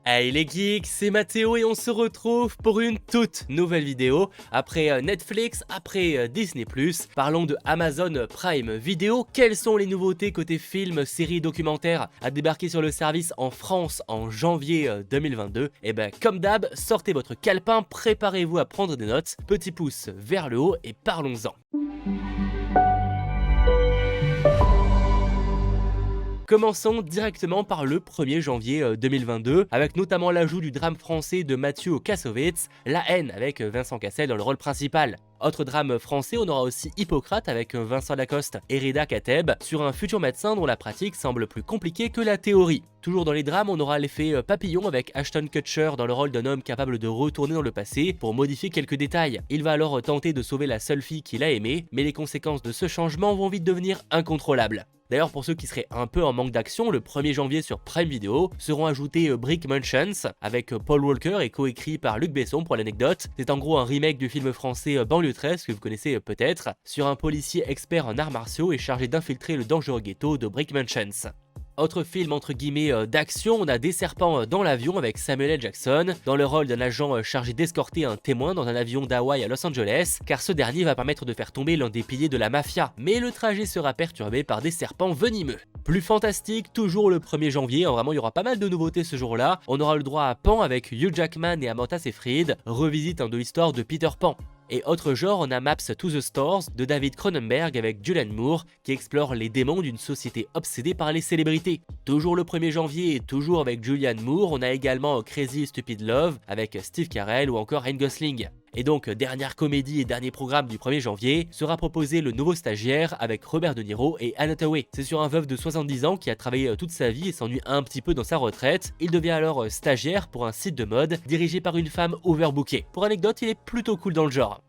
Hey les geeks, c'est Mathéo et on se retrouve pour une toute nouvelle vidéo. Après Netflix, après Disney+, parlons de Amazon Prime Video. Quelles sont les nouveautés côté films, séries, documentaires à débarquer sur le service en France en janvier 2022? Et ben comme d'hab, sortez votre calepin, préparez-vous à prendre des notes, petit pouce vers le haut et parlons-en. Commençons directement par le 1er janvier 2022, avec notamment l'ajout du drame français de Mathieu Kassovitz, La haine avec Vincent Cassel dans le rôle principal. Autre drame français, on aura aussi Hippocrate avec Vincent Lacoste et Reda Kateb sur un futur médecin dont la pratique semble plus compliquée que la théorie. Toujours dans les drames, on aura l'effet papillon avec Ashton Kutcher dans le rôle d'un homme capable de retourner dans le passé pour modifier quelques détails. Il va alors tenter de sauver la seule fille qu'il a aimée, mais les conséquences de ce changement vont vite devenir incontrôlables. D'ailleurs, pour ceux qui seraient un peu en manque d'action, le 1er janvier sur Prime Video seront ajoutés Brick Mansions avec Paul Walker et coécrit par Luc Besson pour l'anecdote. C'est en gros un remake du film français Banlieue 13 que vous connaissez peut-être, sur un policier expert en arts martiaux et chargé d'infiltrer le dangereux ghetto de Brick Mansions. Autre film entre guillemets d'action, on a Des serpents dans l'avion avec Samuel L. Jackson dans le rôle d'un agent chargé d'escorter un témoin dans un avion d'Hawaï à Los Angeles, car ce dernier va permettre de faire tomber l'un des piliers de la mafia, mais le trajet sera perturbé par des serpents venimeux. Plus fantastique, toujours le 1er janvier, vraiment il y aura pas mal de nouveautés ce jour-là. On aura le droit à Pan avec Hugh Jackman et Amanda Seyfried, revisite de l'histoire de Peter Pan. Et autre genre, on a Maps to the Stars de David Cronenberg avec Julianne Moore qui explore les démons d'une société obsédée par les célébrités. Toujours le 1er janvier et toujours avec Julianne Moore, on a également Crazy Stupid Love avec Steve Carell ou encore Ryan Gosling. Et donc, dernière comédie et dernier programme du 1er janvier, sera proposé Le Nouveau Stagiaire avec Robert De Niro et Anne Hathaway. C'est sur un veuf de 70 ans qui a travaillé toute sa vie et s'ennuie un petit peu dans sa retraite. Il devient alors stagiaire pour un site de mode dirigé par une femme overbookée. Pour anecdote, il est plutôt cool dans le genre.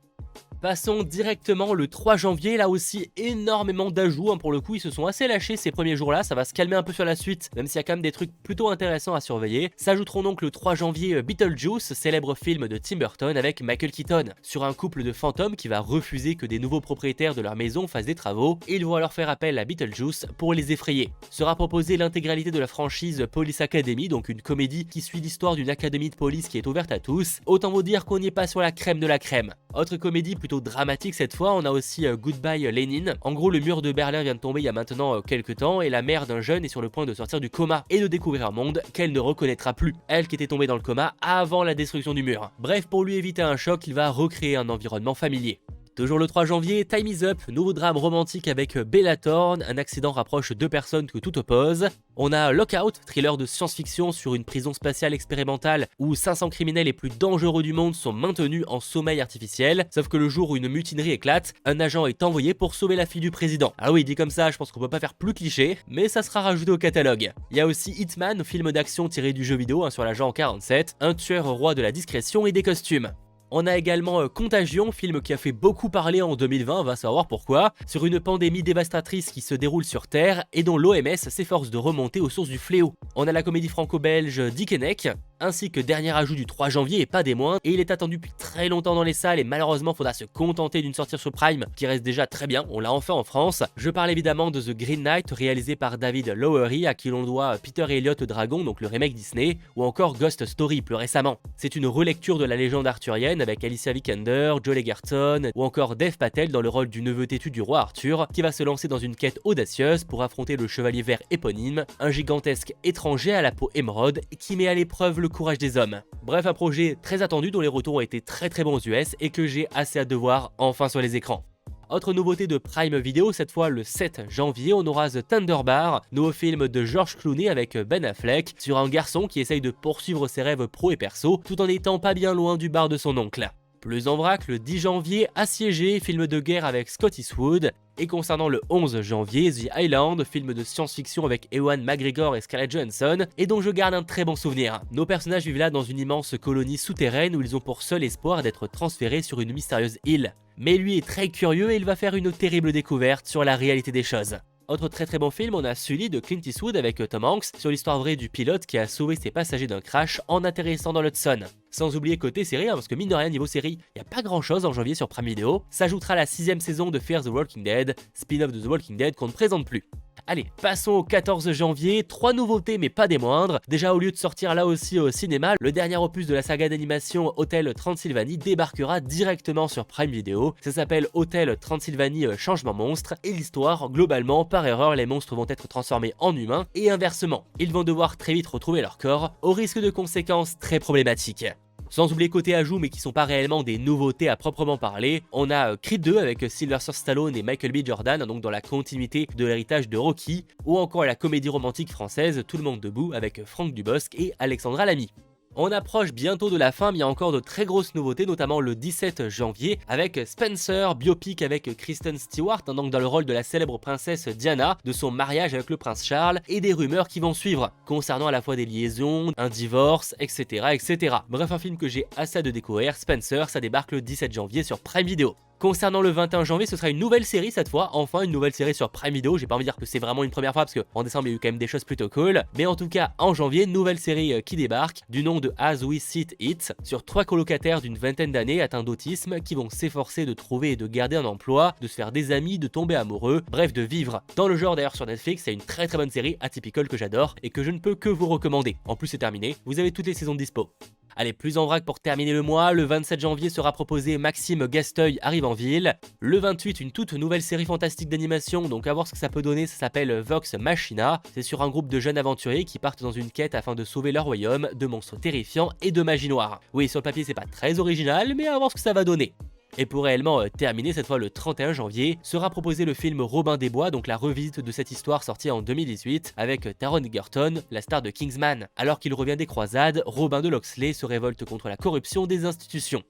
Passons directement le 3 janvier, là aussi énormément d'ajouts, pour le coup ils se sont assez lâchés ces premiers jours là, ça va se calmer un peu sur la suite, même s'il y a quand même des trucs plutôt intéressants à surveiller. S'ajouteront donc le 3 janvier Beetlejuice, célèbre film de Tim Burton avec Michael Keaton, sur un couple de fantômes qui va refuser que des nouveaux propriétaires de leur maison fassent des travaux, et ils vont alors faire appel à Beetlejuice pour les effrayer. Sera proposée l'intégralité de la franchise Police Academy, donc une comédie qui suit l'histoire d'une académie de police qui est ouverte à tous, autant vous dire qu'on n'y est pas sur la crème de la crème. Autre comédie plutôt dramatique cette fois, on a aussi Goodbye Lenin. En gros, le mur de Berlin vient de tomber il y a maintenant quelques temps et la mère d'un jeune est sur le point de sortir du coma et de découvrir un monde qu'elle ne reconnaîtra plus. Elle qui était tombée dans le coma avant la destruction du mur. Bref, pour lui éviter un choc, il va recréer un environnement familier. Toujours le 3 janvier, Time is Up, nouveau drame romantique avec Bella Thorne, un accident rapproche deux personnes que tout oppose. On a Lockout, thriller de science-fiction sur une prison spatiale expérimentale où 500 criminels les plus dangereux du monde sont maintenus en sommeil artificiel, sauf que le jour où une mutinerie éclate, un agent est envoyé pour sauver la fille du président. Ah oui, dit comme ça, je pense qu'on peut pas faire plus cliché, mais ça sera rajouté au catalogue. Il y a aussi Hitman, film d'action tiré du jeu vidéo sur l'agent 47, un tueur roi de la discrétion et des costumes. On a également Contagion, film qui a fait beaucoup parler en 2020, on va savoir pourquoi, sur une pandémie dévastatrice qui se déroule sur Terre et dont l'OMS s'efforce de remonter aux sources du fléau. On a la comédie franco-belge Dickeneck, ainsi que dernier ajout du 3 janvier et pas des moindres, et il est attendu depuis très longtemps dans les salles et malheureusement faudra se contenter d'une sortie sur Prime qui reste déjà très bien, on l'a enfin en France. Je parle évidemment de The Green Knight réalisé par David Lowery à qui l'on doit Peter Elliot Dragon, donc le remake Disney, ou encore Ghost Story plus récemment. C'est une relecture de la légende arthurienne avec Alicia Vikander, Joel Egerton ou encore Dev Patel dans le rôle du neveu têtu du roi Arthur qui va se lancer dans une quête audacieuse pour affronter le chevalier vert éponyme, un gigantesque étranger à la peau émeraude qui met à l'épreuve le courage des hommes. Bref, un projet très attendu dont les retours ont été très bons aux US et que j'ai assez hâte de voir enfin sur les écrans. Autre nouveauté de Prime Video, cette fois le 7 janvier, on aura The Thunder Bar, nouveau film de George Clooney avec Ben Affleck, sur un garçon qui essaye de poursuivre ses rêves pro et perso, tout en étant pas bien loin du bar de son oncle. Plus en vrac, le 10 janvier, Assiégé, film de guerre avec Scott Eastwood. Et concernant le 11 janvier, The Island, film de science-fiction avec Ewan McGregor et Scarlett Johansson, et dont je garde un très bon souvenir. Nos personnages vivent là dans une immense colonie souterraine où ils ont pour seul espoir d'être transférés sur une mystérieuse île. Mais lui est très curieux et il va faire une terrible découverte sur la réalité des choses. Autre très bon film, on a Sully de Clint Eastwood avec Tom Hanks sur l'histoire vraie du pilote qui a sauvé ses passagers d'un crash en atterrissant dans l'Hudson. Sans oublier côté série, parce que mine de rien niveau série, il n'y a pas grand chose en janvier sur Prime Video, s'ajoutera la 6ème saison de Fear the Walking Dead, spin-off de The Walking Dead qu'on ne présente plus. Allez, passons au 14 janvier, 3 nouveautés mais pas des moindres. Déjà, au lieu de sortir là aussi au cinéma, le dernier opus de la saga d'animation Hotel Transylvanie débarquera directement sur Prime Video. Ça s'appelle Hotel Transylvanie Changement Monstre, et l'histoire, globalement, par erreur, les monstres vont être transformés en humains, et inversement. Ils vont devoir très vite retrouver leur corps, au risque de conséquences très problématiques. Sans oublier côté ajout, mais qui sont pas réellement des nouveautés à proprement parler, on a Creed 2 avec Sylvester Stallone et Michael B. Jordan, donc dans la continuité de l'héritage de Rocky, ou encore la comédie romantique française Tout le monde debout avec Franck Dubosc et Alexandra Lamy. On approche bientôt de la fin, mais il y a encore de très grosses nouveautés, notamment le 17 janvier avec Spencer, biopic avec Kristen Stewart, donc dans le rôle de la célèbre princesse Diana, de son mariage avec le prince Charles, et des rumeurs qui vont suivre, concernant à la fois des liaisons, un divorce, etc. etc. Bref, un film que j'ai assez hâte de découvrir. Spencer, ça débarque le 17 janvier sur Prime Video. Concernant le 21 janvier, ce sera une nouvelle série cette fois, enfin une nouvelle série sur Prime Video. J'ai pas envie de dire que c'est vraiment une première fois parce qu'en décembre il y a eu quand même des choses plutôt cool, mais en tout cas en janvier, nouvelle série qui débarque du nom de As We Sit It, sur 3 colocataires d'une vingtaine d'années atteints d'autisme qui vont s'efforcer de trouver et de garder un emploi, de se faire des amis, de tomber amoureux, bref de vivre. Dans le genre d'ailleurs sur Netflix, c'est une très bonne série, Atypical, que j'adore et que je ne peux que vous recommander. En plus c'est terminé, vous avez toutes les saisons de dispo. Allez, plus en vrac pour terminer le mois, le 27 janvier sera proposé Maxime Gasteuil arrive en ville. Le 28, une toute nouvelle série fantastique d'animation, donc à voir ce que ça peut donner, ça s'appelle Vox Machina. C'est sur un groupe de jeunes aventuriers qui partent dans une quête afin de sauver leur royaume de monstres terrifiants et de magie noire. Oui, sur le papier c'est pas très original, mais à voir ce que ça va donner. Et pour réellement terminer, cette fois le 31 janvier, sera proposé le film Robin des Bois, donc la revisite de cette histoire sortie en 2018, avec Taron Egerton, la star de Kingsman. Alors qu'il revient des croisades, Robin de Locksley se révolte contre la corruption des institutions.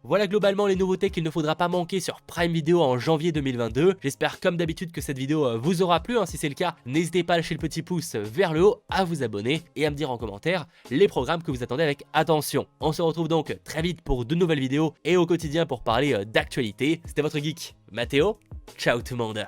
Voilà globalement les nouveautés qu'il ne faudra pas manquer sur Prime Video en janvier 2022. J'espère comme d'habitude que cette vidéo vous aura plu, si c'est le cas, n'hésitez pas à lâcher le petit pouce vers le haut, à vous abonner et à me dire en commentaire les programmes que vous attendez avec attention. On se retrouve donc très vite pour de nouvelles vidéos et au quotidien pour parler d'actualité. C'était votre geek Mathéo, ciao tout le monde.